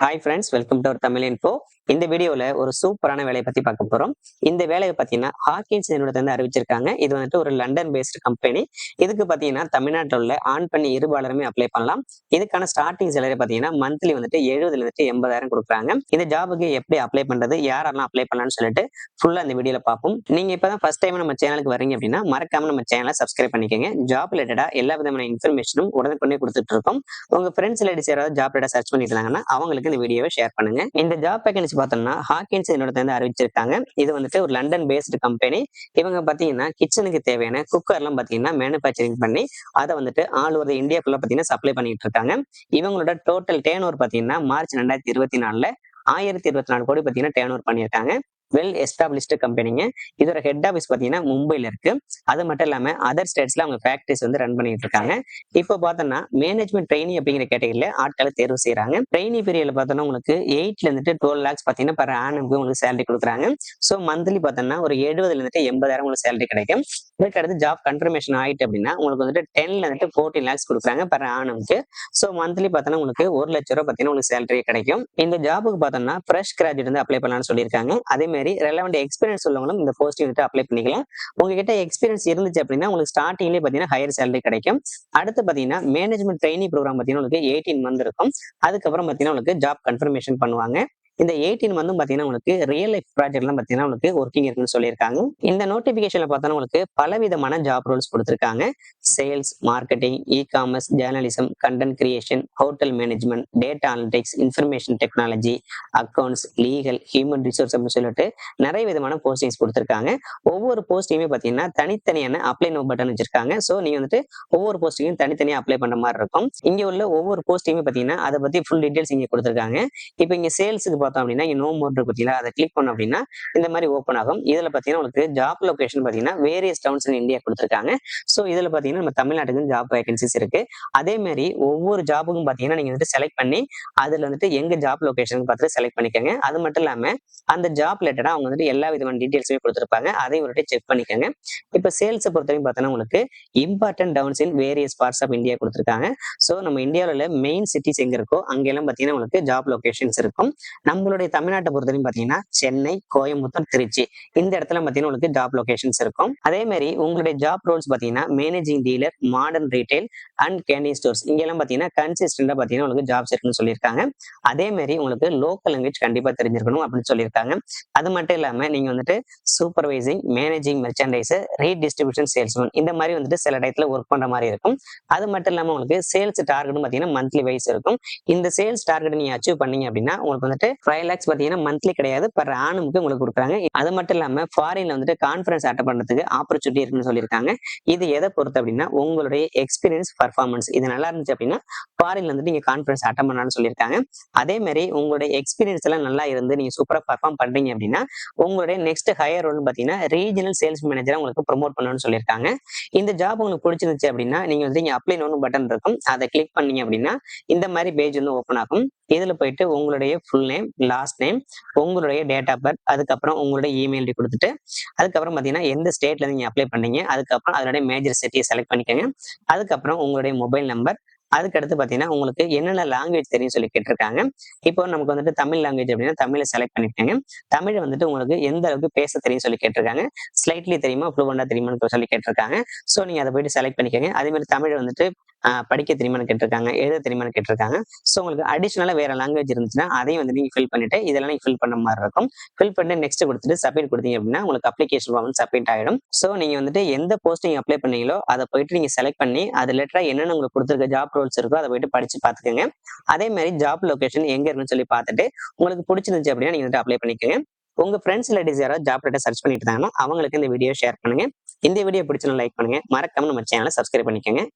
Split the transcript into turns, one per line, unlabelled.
Hi friends, welcome to our Tamil info. இந்த வீடியோல ஒரு சூப்பரான வேலையை பத்தி பார்க்க போறோம். இந்த வேலையை பார்த்தீங்கன்னா ஹாக்கின்ஸ் நிறுவனத்துல அறிவிச்சிருக்காங்க. இது வந்துட்டு ஒரு லண்டன் பேஸ்டு கம்பெனி. இதுக்கு பார்த்தீங்கன்னா தமிழ்நாட்டில் உள்ள ஆண் பெண் இருபாலருமே அப்ளை பண்ணலாம். இதுக்கான ஸ்டார்டிங் சேலரி பார்த்தீங்கன்னா மந்த்லி வந்துட்டு 70,000 இருந்து 80,000 கொடுக்குறாங்க. இந்த ஜாபுக்கு எப்படி அப்ளை பண்றது, யாரெல்லாம் அப்ளை பண்ணலாம்னு சொல்லிட்டு ஃபுல்லா இந்த வீடியோல பார்ப்போம். நீங்க இப்பதான் ஃபர்ஸ்ட் டைம் நம்ம சேனலுக்கு வரீங்க அப்படின்னா மறக்காம நம்ம சேனலை சப்ஸ்கிரைப் பண்ணிக்கோங்க. ஜாப் ரிலேட்டடா எல்லா விதமான இன்ஃபர்மேஷனும் உடனுக்குடனே கொடுத்துட்டு இருக்கோம். உங்க ஃப்ரெண்ட்ஸ் லேடிஸ் யாராவது ஜாப் ரிலேட்டடா சர்ச் பண்ணிட்டு இருந்தாங்கன்னா அவங்களுக்கு இந்த வீடியோவை ஷேர் பண்ணுங்க. இந்த ஜாப் வேகன்சி பார்த்தோம்னா ஹாக்கின்ஸ் நிறுவனத்துல அறிவிச்சிருக்காங்க. இது வந்துட்டு ஒரு லண்டன் பேஸ்டு கம்பெனி. இவங்க பாத்தீங்கன்னா கிச்சனுக்கு தேவையான குக்கர் எல்லாம் பாத்தீங்கன்னா மேனுபேக்சரிங் பண்ணி அதை வந்துட்டு ஆல் ஓவர் இந்தியாக்குள்ள பாத்தீங்கன்னா சப்ளை பண்ணிட்டு இருக்காங்க. இவங்களோட டோட்டல் டேர்ன் ஓவர் பாத்தீங்கன்னா மார்ச் 2024 1024 கோடி பாத்தீங்கன்னா டேர்ன் ஓவர் பண்ணியிருக்காங்க. வெல் எஸ்டாப்ளிஷ்டு கம்பெனிங்க. இதோட ஹெட் ஆஃபீஸ் பாத்தீங்கன்னா மும்பைல இருக்கு. அது மட்டும் இல்லாம அதர் ஸ்டேட்ஸ்ல அவங்க ஃபேக்டரிஸ் வந்து ரன் பண்ணிட்டு இருக்காங்க. இப்போ பார்த்தோம்னா மேனேஜ்மெண்ட் ட்ரெயினி அப்படிங்கிற கேட்டகரியில ஆட்களை தேர்வு செய்யறாங்க. ட்ரெயினி பீரியட்ல பார்த்தோம்னா உங்களுக்கு 8ல இருந்து 12 lakhs பாத்தீங்கன்னா per annum உங்களுக்கு சேலரி கொடுக்குறாங்க. ஸோ மந்த்லி பார்த்தோம்னா ஒரு 70,000 இருந்து 80,000 உங்களுக்கு சேலரி கிடைக்கும். இதுக்கு அடுத்து ஜாப் கன்ஃபர்மேஷன் ஆயிட்டு அப்படின்னா உங்களுக்கு வந்துட்டு 10ல இருந்து 14 lakhs கொடுக்குறாங்க per annumக்கு. ஸோ மந்த்லி பார்த்தோம்னா உங்களுக்கு 1,00,000 ரூபாய் பார்த்தீங்கன்னா உங்களுக்கு சேலரி கிடைக்கும். இந்த ஜாபுக்கு பார்த்தோம்னா ஃப்ரெஷ் கிராஜுவேட் வந்து அப்ளை பண்ணலாம்னு சொல்லியிருக்காங்க. அதே மாதிரி ரெலவெண்ட் எக்ஸ்பீரியன்ஸ் உள்ளவங்களும் இந்த போஸ்டிங் வந்துட்டு அப்ளை பண்ணிக்கலாம். உங்ககிட்ட எக்ஸ்பீரியன்ஸ் இருந்துச்சு அப்படின்னா உங்களுக்கு ஸ்டார்டிங்லேயே பார்த்தீங்கன்னா ஹையர் சேலரி கிடைக்கும். அடுத்து பார்த்தீங்கன்னா மேனேஜ்மெண்ட் ட்ரெயினி ப்ரோக்ராம் பார்த்தீங்கன்னா உங்களுக்கு 18 மந்த் இருக்கும். அதுக்கப்புறம் பார்த்தீங்கன்னா உங்களுக்கு ஜாப் கன்ஃபர்மேஷன் பண்ணுவாங்க. இந்த 18 மந்தும் பார்த்தீங்கன்னா உங்களுக்கு ரியல் லைஃப் ப்ராஜெக்ட்லாம் பார்த்தீங்கன்னா உங்களுக்கு ஒர்க்கிங் இருக்குன்னு சொல்லியிருக்காங்க. இந்த நோட்டிபிகேஷன்ல பார்த்தோன்னா உங்களுக்கு பலவிதமான ஜாப் ரோல்ஸ் கொடுத்துருக்காங்க. Sales, marketing, e-commerce, journalism, content creation, hotel management, data analytics, information technology, accounts, legal, human resource அப்படின்னு சொல்லிட்டு நிறைய விதமான போஸ்டிங்ஸ் கொடுத்துருக்காங்க. ஒவ்வொரு போஸ்டிங்குமே பார்த்தீங்கன்னா தனித்தனியான அப்ளை நோ பட்டன் வச்சிருக்காங்க. ஸோ நீங்க வந்துட்டு ஒவ்வொரு போஸ்டிங்கும் தனித்தனியாக அப்ளை பண்ண மாதிரி இருக்கும். இங்க உள்ள ஒவ்வொரு போஸ்டிங்குமே பார்த்தீங்கன்னா அதை பத்தி ஃபுல் டீடைல்ஸ் இங்க கொடுத்துருக்காங்க. இப்போ இங்க சேல்ஸுக்கு பார்த்தோம் அப்படின்னா இங்க நோ மோர் இருக்கு பார்த்தீங்களா, அதை கிளிக் பண்ணோம் அப்படின்னா இந்த மாதிரி ஓப்பன் ஆகும். இதுல பார்த்தீங்கன்னா உங்களுக்கு ஜாப் லொகேஷன் பார்த்தீங்கன்னா வேரியஸ் டவுன்ஸ் இன் இந்தியா கொடுத்துருக்காங்க. ஸோ இதுல பார்த்தீங்கன்னா நம்ம தமிழ்நாட்டுக்கு ஜாப் வேகன்சிஸ் இருக்கு. அதே மாதிரி ஒவ்வொரு ஜாபுக்கும் பார்த்தீங்கன்னா நீங்க வந்துட்டு செலக்ட் பண்ணி அதுல வந்துட்டு எங்க ஜாப் லொகேஷன் பார்த்து செலக்ட் பண்ணிக்கோங்க. அது மட்டும் இல்லாம அந்த ஜாப் ரிலேட்டடா அவங்க வந்துட்டு எல்லா விதமான டீடைல்ஸுமே கொடுத்துருப்பாங்க. அதையும் ஒரு செக் பண்ணிக்கோங்க. இப்போ சேல்ஸை பொறுத்தவரைக்கும் பார்த்தோன்னா உங்களுக்கு important towns in various parts of India கொடுத்துருக்காங்க. ஸோ நம்ம இந்தியாவில் மெயின் சிட்டிஸ் எங்க இருக்கோ அங்கெல்லாம் பார்த்தீங்கன்னா உங்களுக்கு ஜாப் லொகேஷன்ஸ் இருக்கும். நம்மளுடைய தமிழ்நாட்டை பொறுத்தவரைக்கும் பார்த்தீங்கன்னா சென்னை, கோயம்புத்தூர், திருச்சி இந்த இடத்துல பார்த்தீங்கன்னா உங்களுக்கு ஜாப் லொகேஷன்ஸ் இருக்கும். அதே மாதிரி உங்களுடைய ஜாப் ரோல்ஸ் பார்த்தீங்கன்னா managing dealer, modern retail and canteen stores இங்கெல்லாம் பார்த்தீங்கன்னா கன்சிஸ்டண்டா பார்த்தீங்கன்னா உங்களுக்கு ஜாப்ஸ் இருக்குன்னு சொல்லியிருக்காங்க. அதே மாதிரி உங்களுக்கு லோக்கல் லாங்குவேஜ் கண்டிப்பா தெரிஞ்சிருக்கணும் அப்படின்னு சொல்லியிருக்காங்க. அது மட்டும் இல்லாம நீங்க வந்துட்டு supervising, managing merchandiser, redistribution salesman இந்த மாதிரி வந்துட்டு சில டயத்துல ஒர்க் பண்ற மாதிரி இருக்கும். அது மட்டும் இல்லாம உங்களுக்கு சேல்ஸ் டார்கெட்டும் பார்த்தீங்கன்னா மந்த்லி வைஸ் இருக்கும். இந்த சேல்ஸ் டார்கெட் நீங்க அச்சீவ் பண்ணீங்க அப்படின்னா உங்களுக்கு வந்துட்டு 5 lakhs பார்த்தீங்கன்னா மந்த்லி கிடையாது per annumக்கு உங்களுக்கு கொடுக்குறாங்க. அது மட்டும் இல்லாம ஃபாரின்ல வந்துட்டு கான்ஃபரன்ஸ் அட்டெண்ட் பண்றதுக்கு ஆப்பர்ச்சுனிட்டி இருக்குன்னு சொல்லியிருக்காங்க. இது எதை பொறுத்து அப்படின்னா உங்களுடைய எக்ஸ்பீரியன்ஸ், பர்ஃபார்மன்ஸ் இது நல்லா இருந்துச்சு அப்படின்னா ஃபாரின்ல வந்துட்டு நீங்க கான்ஃபரன்ஸ் அட்டெண்ட் பண்ணலாம்னு சொல்லியிருக்காங்க. அதே மாதிரி உங்களுடைய எக்ஸ்பீரியன்ஸ் எல்லாம் நல்லா இருந்து நீங்க சூப்பரா பர்ஃபார்ம் பண்றீங்க அப்படின்னா உங்களுடைய நெக்ஸ்ட் ஹையர் ரோல் பார்த்தீங்கன்னா ரீஜனல் சேல்ஸ் மேனேஜரா உங்களுக்கு ப்ரொமோட் பண்ணணும்னு சொல்லியிருக்காங்க. இந்த ஜாப் உங்களுக்கு பிடிச்சிருந்துச்சு அப்படின்னா நீங்க வந்து இங்க அப்ளை நோன்னு பட்டன் இருக்கும். அதை கிளிக் பண்ணீங்க அப்படின்னா இந்த மாதிரி பேஜ் வந்து ஓப்பன் ஆகும். இதுல போயிட்டு உங்களுடைய ஃபுல் நேம், லாஸ்ட் நேம், உங்களுடைய டேட் ஆஃப் பர்த், அதுக்கப்புறம் உங்களுடைய இமெயில் ஐடி கொடுத்துட்டு அதுக்கப்புறம் பார்த்தீங்கன்னா எந்த ஸ்டேட்ல நீங்க அப்ளை பண்ணீங்க, அதுக்கப்புறம் அதனுடைய மேஜர் சிட்டியை செலக்ட் பண்ணிக்கோங்க. அதுக்கப்புறம் உங்களுடைய மொபைல் நம்பர், அதுக்கடுத்து பார்த்தீங்கன்னா உங்களுக்கு என்னென்ன லாங்குவேஜ் தெரியும் சொல்லி கேட்டிருக்காங்க. இப்போ நமக்கு வந்துட்டு தமிழ் லாங்குவேஜ் அப்படின்னா தமிழை செலக்ட் பண்ணிக்கோங்க. தமிழ் வந்துட்டு உங்களுக்கு எந்த அளவுக்கு பேச தெரியும் சொல்லி கேட்டிருக்காங்க. ஸ்லைட்லி தெரியுமா, ஃப்ளூவெண்டா தெரியுமான்னு சொல்லி கேட்டிருக்காங்க. ஸோ நீங்க அதை போயிட்டு செலக்ட் பண்ணிக்கோங்க. அதே மாதிரி தமிழ் வந்துட்டு படிக்க தெரியுமான்னு கேட்டிருக்காங்க, எழுத தெரியுமான்னு கேட்டிருக்காங்க. ஸோ உங்களுக்கு அடிஷனலா வேற லாங்குவேஜ் இருந்துச்சுன்னா அதையும் வந்து நீங்க ஃபில் பண்ணிட்டு இதெல்லாம் நீங்க ஃபில் பண்ண மாதிரி இருக்கும். ஃபில் பண்ணிட்டு நெக்ஸ்ட் கொடுத்துட்டு சப்மிட் கொடுத்தீங்க அப்படின்னா உங்களுக்கு அப்ளிகேஷன் ஃபார்ம் சப்மிட் ஆயிடும். ஸோ நீங்க வந்துட்டு எந்த போஸ்டிங் அப்ளை பண்ணீங்களோ அதை போயிட்டு நீங்க செலக்ட் பண்ணி அது ரிலேட்டடா என்னென்ன உங்களுக்கு கொடுத்துருக்க ஜாப் ரோல்ஸ் இருக்கோ அதை போயிட்டு படிச்சு பார்த்துக்கோங்க. அதே மாதிரி ஜாப் லொகேஷன் எங்க இருக்குன்னு சொல்லி பார்த்துட்டு உங்களுக்கு பிடிச்சிருந்துச்சு அப்படின்னா நீங்க வந்துட்டு அப்ளை பண்ணிக்கோங்க. உங்க ஃப்ரெண்ட்ஸ் ரிலேட்டிவ்ஸ் யாராவது ஜாப் ரிலேட்டட் சர்ச் பண்ணிட்டு இருந்தாங்கன்னா அவங்களுக்கு இந்த வீடியோ ஷேர் பண்ணுங்க. இந்த வீடியோ பிடிச்சா லைக் பண்ணுங்க. மறக்காம நம்ம சேனலை சப்ஸ்கிரைப் பண்ணிக்கோங்க.